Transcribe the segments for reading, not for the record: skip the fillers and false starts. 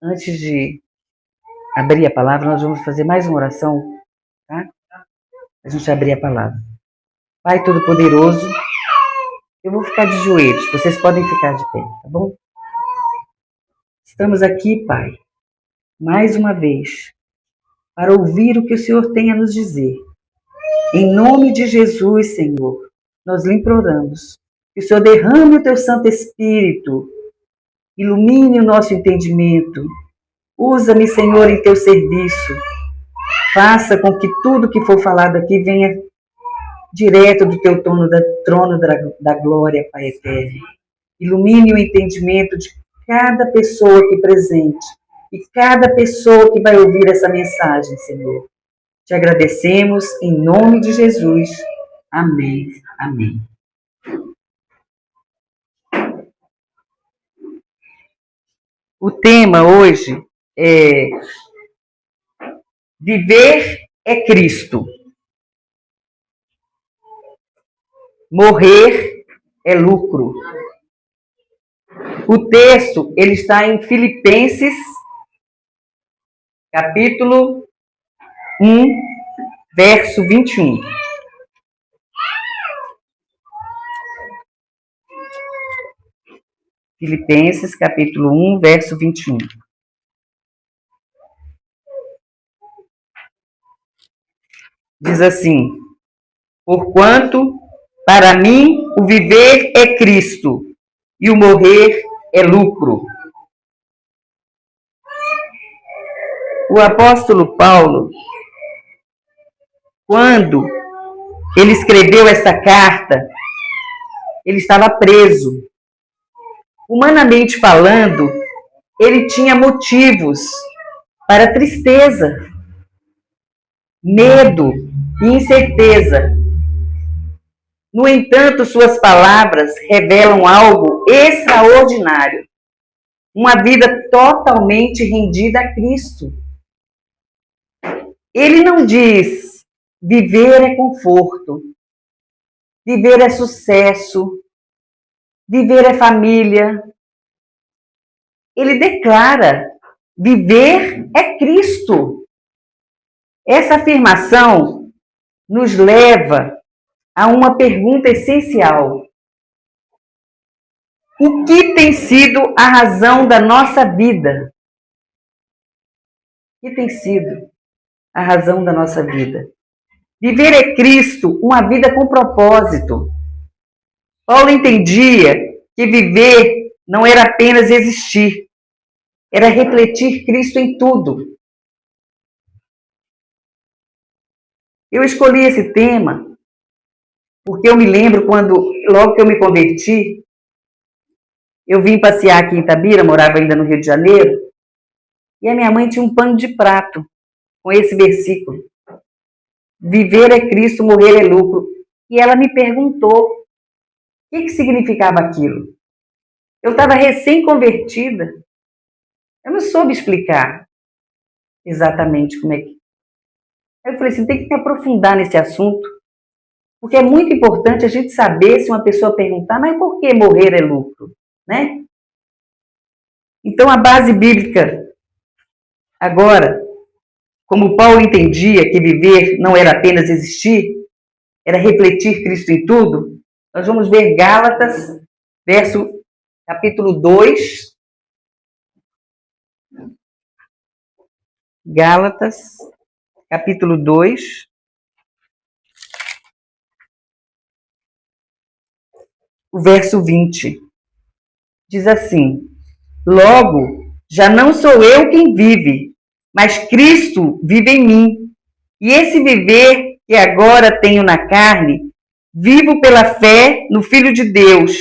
Antes de abrir a palavra, nós vamos fazer mais uma oração, tá? A gente abrir a palavra. Pai Todo-Poderoso, eu vou ficar de joelhos, vocês podem ficar de pé, tá bom? Estamos aqui, Pai, mais uma vez, para ouvir o que o Senhor tem a nos dizer. Em nome de Jesus, Senhor, nós lhe imploramos que o Senhor derrame o teu Santo Espírito, ilumine o nosso entendimento. Usa-me, Senhor, em teu serviço. Faça com que tudo que for falado aqui venha direto do teu trono da glória, Pai eterno. Ilumine o entendimento de cada pessoa aqui presente e cada pessoa que vai ouvir essa mensagem, Senhor. Te agradecemos em nome de Jesus. Amém. Amém. O tema hoje é Viver é Cristo. Morrer é lucro. O texto, ele está em Filipenses, capítulo 1, verso 21. Filipenses, capítulo 1, verso 21. Diz assim: Porquanto, para mim, o viver é Cristo, e o morrer é lucro. O apóstolo Paulo, quando ele escreveu essa carta, ele estava preso. Humanamente falando, ele tinha motivos para tristeza, medo e incerteza. No entanto, suas palavras revelam algo extraordinário. Uma vida totalmente rendida a Cristo. Ele não diz, viver é conforto, viver é sucesso, viver é família. Ele declara, viver é Cristo. Essa afirmação nos leva a uma pergunta essencial. O que tem sido a razão da nossa vida? O que tem sido a razão da nossa vida? Viver é Cristo, uma vida com propósito. Paulo entendia que viver não era apenas existir, era refletir Cristo em tudo. Eu escolhi esse tema porque eu me lembro quando, logo que eu me converti, eu vim passear aqui em Itabira, morava ainda no Rio de Janeiro, e a minha mãe tinha um pano de prato com esse versículo. Viver é Cristo, morrer é lucro. E ela me perguntou o que significava aquilo. Eu estava recém-convertida. Eu não soube explicar exatamente como é que... Aí eu falei assim, tem que me aprofundar nesse assunto, porque é muito importante a gente saber se uma pessoa perguntar, mas por que morrer é lucro? Né? Então, a base bíblica, agora, como Paulo entendia que viver não era apenas existir, era refletir Cristo em tudo, nós vamos ver Gálatas, capítulo 2. Gálatas, capítulo 2. O verso 20. Diz assim: Logo, já não sou eu quem vive, mas Cristo vive em mim. E esse viver que agora tenho na carne, vivo pela fé no Filho de Deus,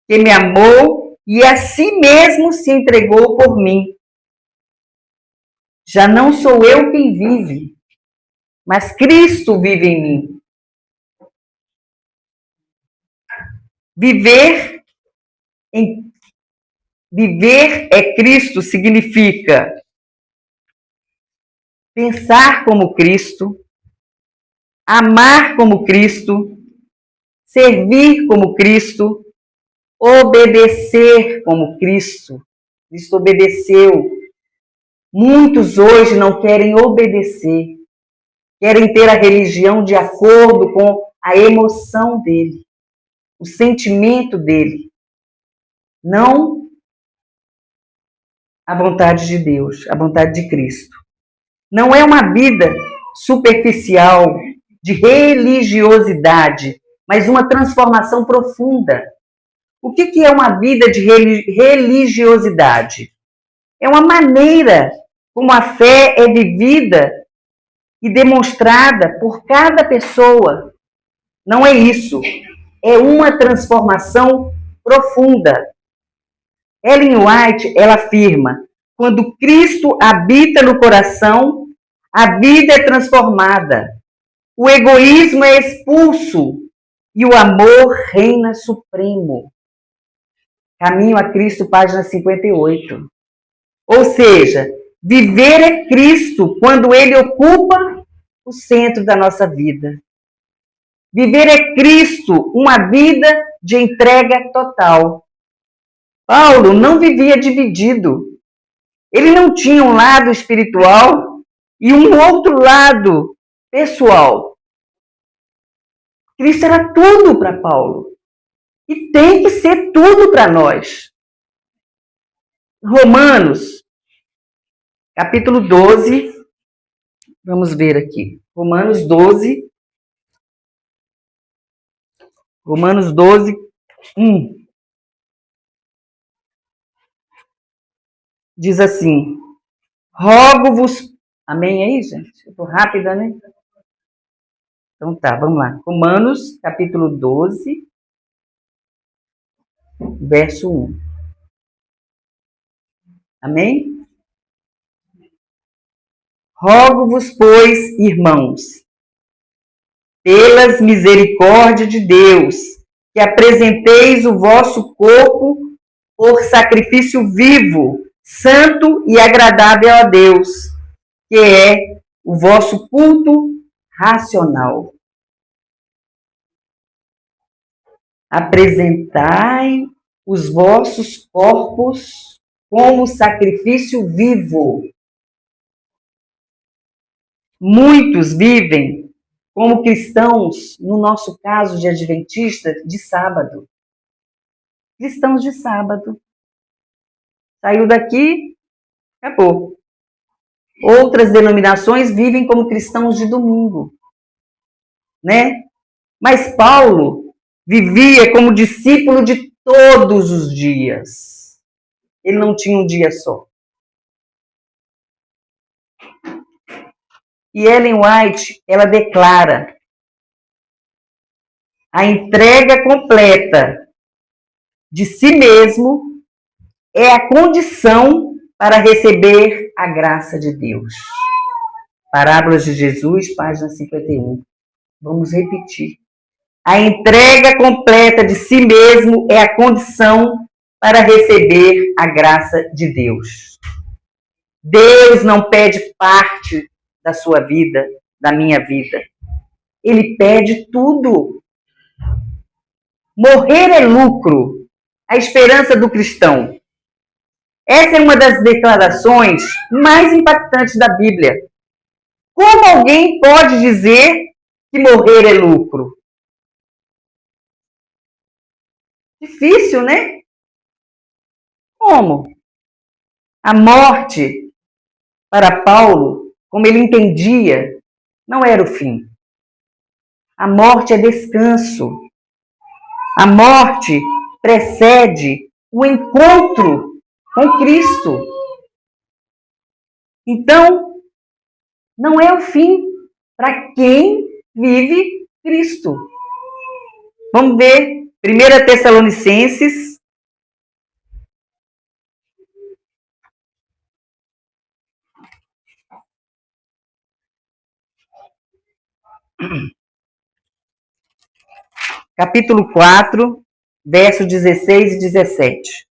que me amou e a si mesmo se entregou por mim. Já não sou eu quem vive, mas Cristo vive em mim. Viver é Cristo significa pensar como Cristo, amar como Cristo, servir como Cristo, obedecer como Cristo. Cristo obedeceu. Muitos hoje não querem obedecer, querem ter a religião de acordo com a emoção dele, o sentimento dele, não a vontade de Deus, a vontade de Cristo. Não é uma vida superficial, de religiosidade, mas uma transformação profunda. O que é uma vida de religiosidade? É uma maneira como a fé é vivida e demonstrada por cada pessoa. Não é isso. É uma transformação profunda. Ellen White, ela afirma, quando Cristo habita no coração, a vida é transformada, o egoísmo é expulso e o amor reina supremo. Caminho a Cristo, página 58. Ou seja, viver é Cristo quando Ele ocupa o centro da nossa vida. Viver é Cristo, uma vida de entrega total. Paulo não vivia dividido. Ele não tinha um lado espiritual e um outro lado pessoal. Cristo era tudo para Paulo. E tem que ser tudo para nós. Romanos, capítulo 12. Vamos ver aqui. Romanos 12. Romanos 12, 1. Diz assim: rogo-vos. Amém aí, gente? Eu estou rápida, né? Então tá, vamos lá. Romanos, capítulo 12, verso 1. Amém? Rogo-vos, pois, irmãos, pelas misericórdias de Deus, que apresenteis o vosso corpo por sacrifício vivo, santo e agradável a Deus, que é o vosso culto racional. Apresentai os vossos corpos como sacrifício vivo. Muitos vivem como cristãos, no nosso caso de adventistas, de sábado. Cristãos de sábado. Saiu daqui, acabou. Outras denominações vivem como cristãos de domingo, né? Mas Paulo vivia como discípulo de todos os dias. Ele não tinha um dia só. E Ellen White, ela declara: a entrega completa de si mesmo é a condição para receber a graça de Deus. Parábolas de Jesus, página 51. Vamos repetir. A entrega completa de si mesmo é a condição para receber a graça de Deus. Deus não pede parte da sua vida, da minha vida. Ele pede tudo. Morrer é lucro. A esperança do cristão. Essa é uma das declarações mais impactantes da Bíblia. Como alguém pode dizer que morrer é lucro? Difícil, né? Como? A morte, para Paulo, como ele entendia, não era o fim. A morte é descanso. A morte precede o encontro com Cristo. Então, não é o fim para quem vive Cristo. Vamos ver 1 Tessalonicenses, capítulo 4, versos 16 e 17.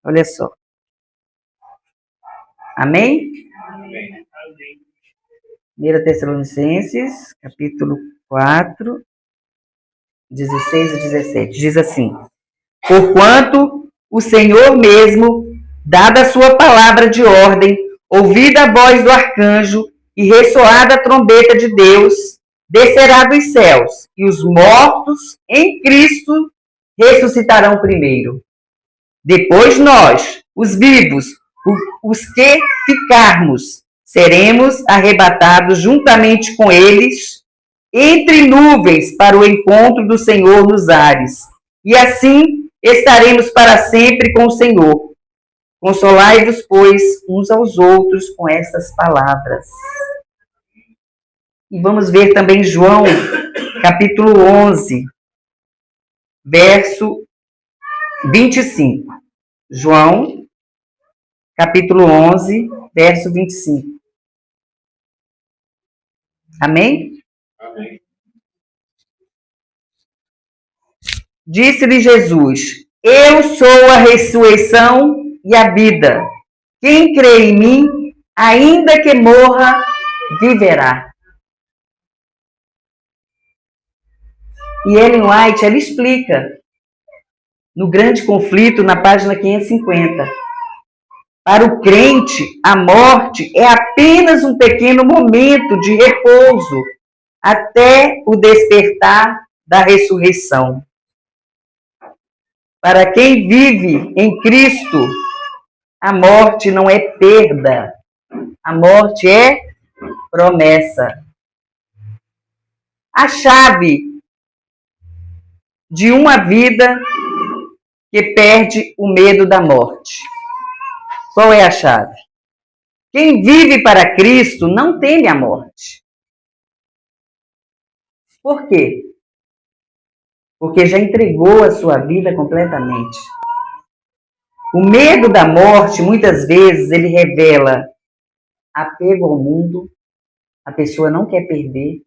Olha só. Amém? Amém. 1 Tessalonicenses, capítulo 4, 16 e 17. Diz assim: porquanto o Senhor mesmo, dada a sua palavra de ordem, Ouvida a voz do arcanjo e ressoada a trombeta de Deus, descerá dos céus, e os mortos em Cristo ressuscitarão primeiro. Depois nós, os vivos, os que ficarmos, seremos arrebatados juntamente com eles entre nuvens para o encontro do Senhor nos ares. E assim estaremos para sempre com o Senhor. Consolai-vos, pois, uns aos outros com estas palavras. E vamos ver também João, capítulo 11, verso 25. João, capítulo 11, verso 25. Amém? Amém. Disse-lhe Jesus: Eu sou a ressurreição e a vida. Quem crê em mim, ainda que morra, viverá. E Ellen White, ela explica, no Grande Conflito, na página 550. Para o crente, a morte é apenas um pequeno momento de repouso até o despertar da ressurreição. Para quem vive em Cristo, a morte não é perda, a morte é promessa. A chave de uma vida que perde o medo da morte. Qual é a chave? Quem vive para Cristo não teme a morte. Por quê? Porque já entregou a sua vida completamente. O medo da morte, muitas vezes, ele revela apego ao mundo. A pessoa não quer perder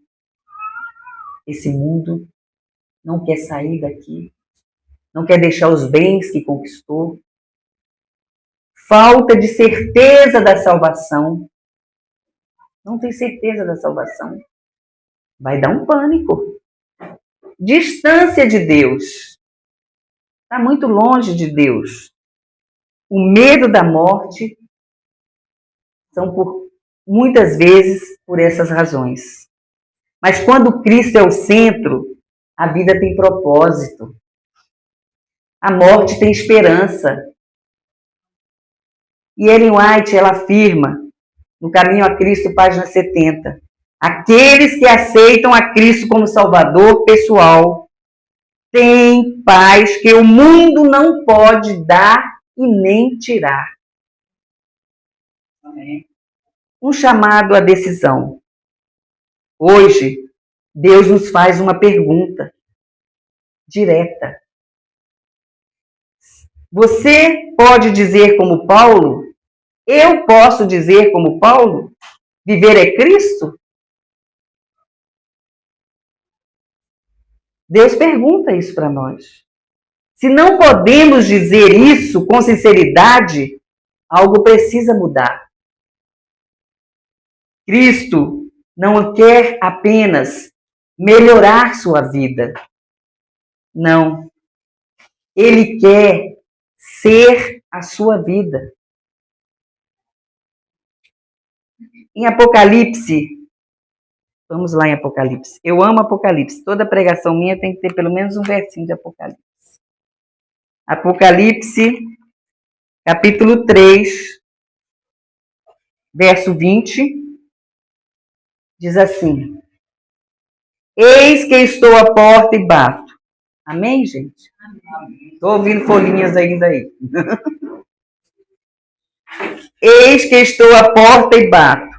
esse mundo, não quer sair daqui, não quer deixar os bens que conquistou. Falta de certeza da salvação. Não tem certeza da salvação. Vai dar um pânico. Distância de Deus. Está muito longe de Deus. O medo da morte são muitas vezes por essas razões. Mas quando Cristo é o centro, a vida tem propósito. A morte tem esperança. E Ellen White, ela afirma, no Caminho a Cristo, página 70, aqueles que aceitam a Cristo como Salvador pessoal têm paz que o mundo não pode dar e nem tirar. Amém. Um chamado à decisão. Hoje, Deus nos faz uma pergunta direta. Você pode dizer como Paulo? Eu posso dizer como Paulo? Viver é Cristo? Deus pergunta isso para nós. Se não podemos dizer isso com sinceridade, algo precisa mudar. Cristo não quer apenas melhorar sua vida. Não. Ele quer ser a sua vida. Em Apocalipse, vamos lá em Apocalipse. Eu amo Apocalipse. Toda pregação minha tem que ter pelo menos um versinho de Apocalipse. Apocalipse, capítulo 3, verso 20, diz assim: Eis que estou à porta e bato. Amém, gente? Estou ouvindo folhinhas ainda aí. Eis que estou à porta e bato.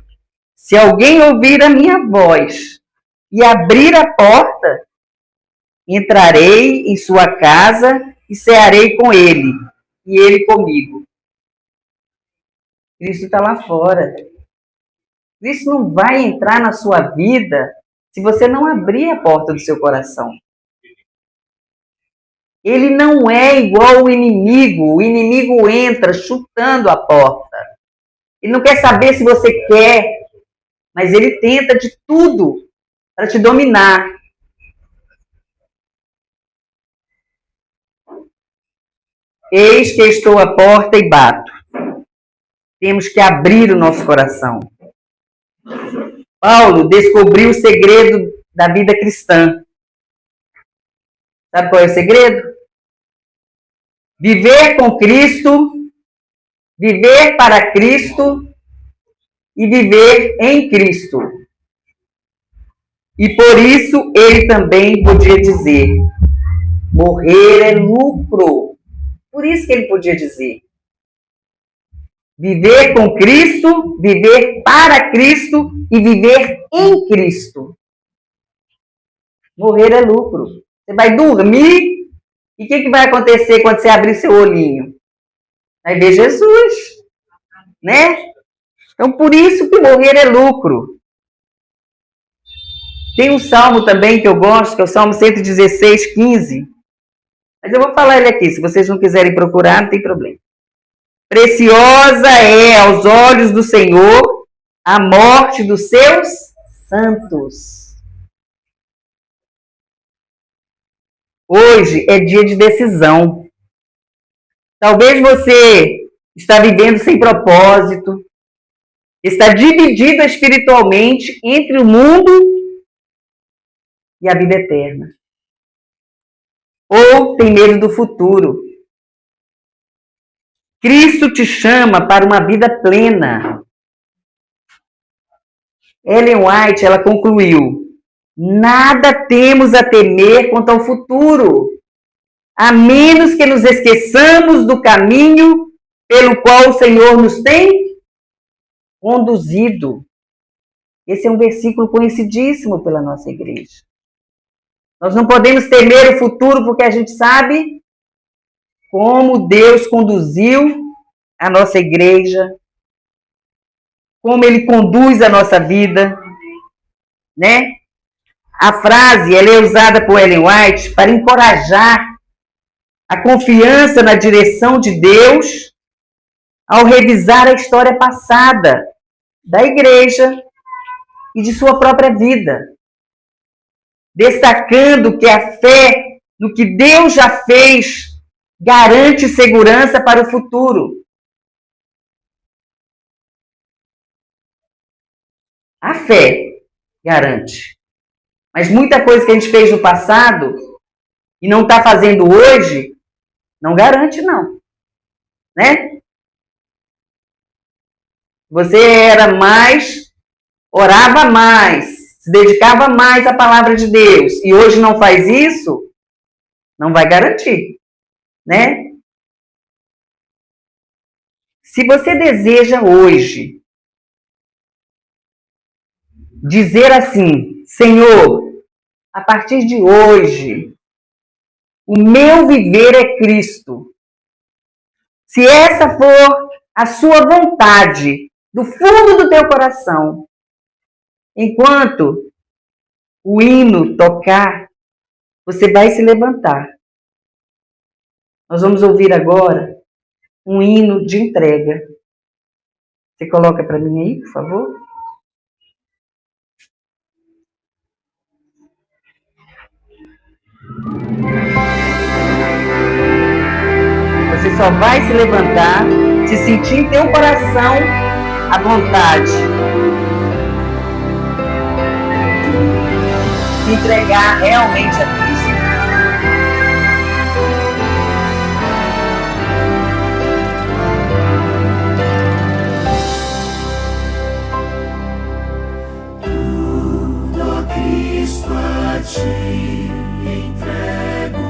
Se alguém ouvir a minha voz e abrir a porta, entrarei em sua casa e cearei com ele, e ele comigo. Cristo está lá fora. Cristo não vai entrar na sua vida se você não abrir a porta do seu coração. Ele não é igual o inimigo. O inimigo entra chutando a porta. Ele não quer saber se você quer, mas ele tenta de tudo para te dominar. Eis que estou à porta e bato. temos que abrir o nosso coração. Paulo descobriu o segredo da vida cristã. Sabe qual é o segredo? Viver com Cristo, viver para Cristo e viver em Cristo. E por isso ele também podia dizer: morrer é lucro. Por isso que ele podia dizer: viver com Cristo, viver para Cristo e viver em Cristo. Morrer é lucro. Você vai dormir e o que vai acontecer quando você abrir seu olhinho? Vai ver Jesus, né? Então, por isso que morrer é lucro. Tem um salmo também que eu gosto, que é o Salmo 116, 15. Mas eu vou falar ele aqui, se vocês não quiserem procurar, não tem problema. Preciosa é aos olhos do Senhor a morte dos seus santos. Hoje é dia de decisão. Talvez você está vivendo sem propósito, está dividido espiritualmente entre o mundo e a vida eterna. Ou tem medo do futuro. Cristo te chama para uma vida plena. Ellen White, ela concluiu: nada temos a temer quanto ao futuro, a menos que nos esqueçamos do caminho pelo qual o Senhor nos tem conduzido. Esse é um versículo conhecidíssimo pela nossa igreja. Nós não podemos temer o futuro porque a gente sabe como Deus conduziu a nossa igreja, como Ele conduz a nossa vida, né? A frase ela é usada por Ellen White para encorajar a confiança na direção de Deus ao revisar a história passada da igreja e de sua própria vida, destacando que a fé no que Deus já fez garante segurança para o futuro. A fé garante. Mas muita coisa que a gente fez no passado e não está fazendo hoje, não garante, não. Né? Você era mais, orava mais, se dedicava mais à palavra de Deus e hoje não faz isso, não vai garantir. Né? Se você deseja hoje dizer assim: Senhor, a partir de hoje, o meu viver é Cristo. Se essa for a sua vontade, do fundo do teu coração, enquanto o hino tocar, você vai se levantar. Nós vamos ouvir agora um hino de entrega. Você coloca para mim aí, por favor? Você só vai se levantar se sentir em teu coração a vontade de entregar realmente a Cristo. Tudo a Cristo a ti entrego,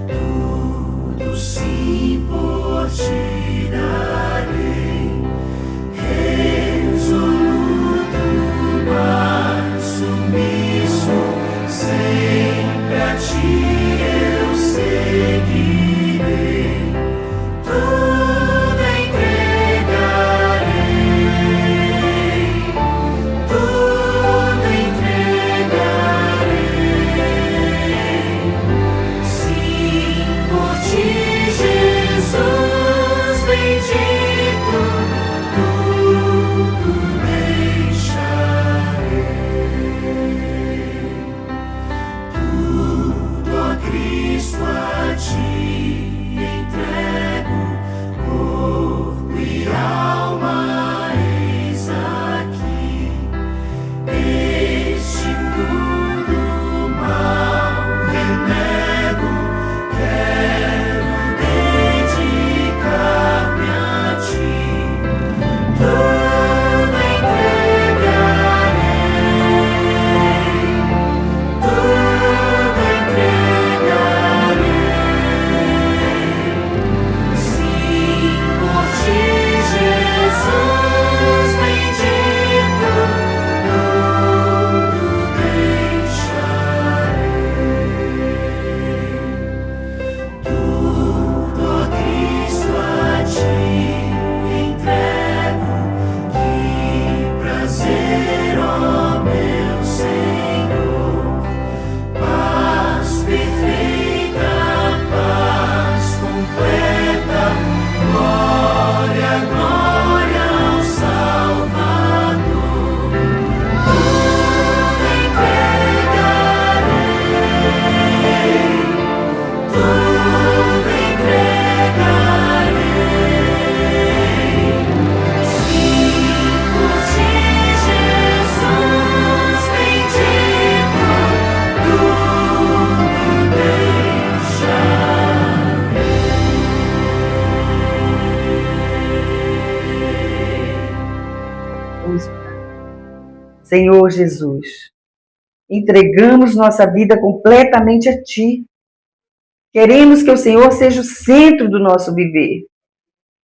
tudo sim por ti darei, resoluto, mas submisso, sempre a ti Jesus. Senhor Jesus, entregamos nossa vida completamente a Ti. Queremos que o Senhor seja o centro do nosso viver.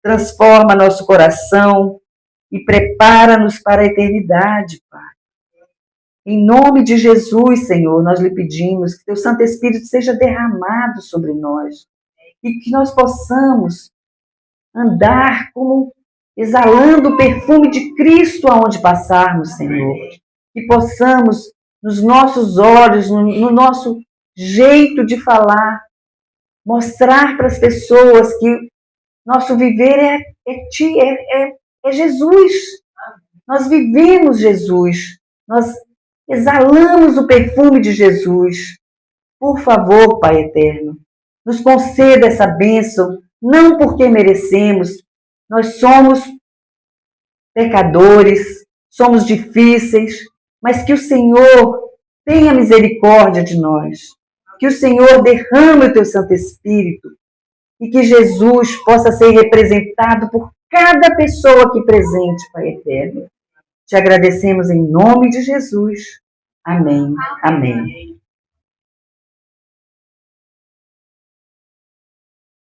Transforma nosso coração e prepara-nos para a eternidade, Pai. Em nome de Jesus, Senhor, nós lhe pedimos que Teu Santo Espírito seja derramado sobre nós e que nós possamos andar como exalando o perfume de Cristo aonde passarmos, Senhor. Que possamos, nos nossos olhos, no nosso jeito de falar, mostrar para as pessoas que nosso viver é Jesus. Nós vivemos Jesus. Nós exalamos o perfume de Jesus. Por favor, Pai eterno, nos conceda essa bênção, não porque merecemos. Nós somos pecadores, somos difíceis, mas que o Senhor tenha misericórdia de nós. Que o Senhor derrame o Teu Santo Espírito e que Jesus possa ser representado por cada pessoa aqui presente, Pai eterno. Te agradecemos em nome de Jesus. Amém. Amém.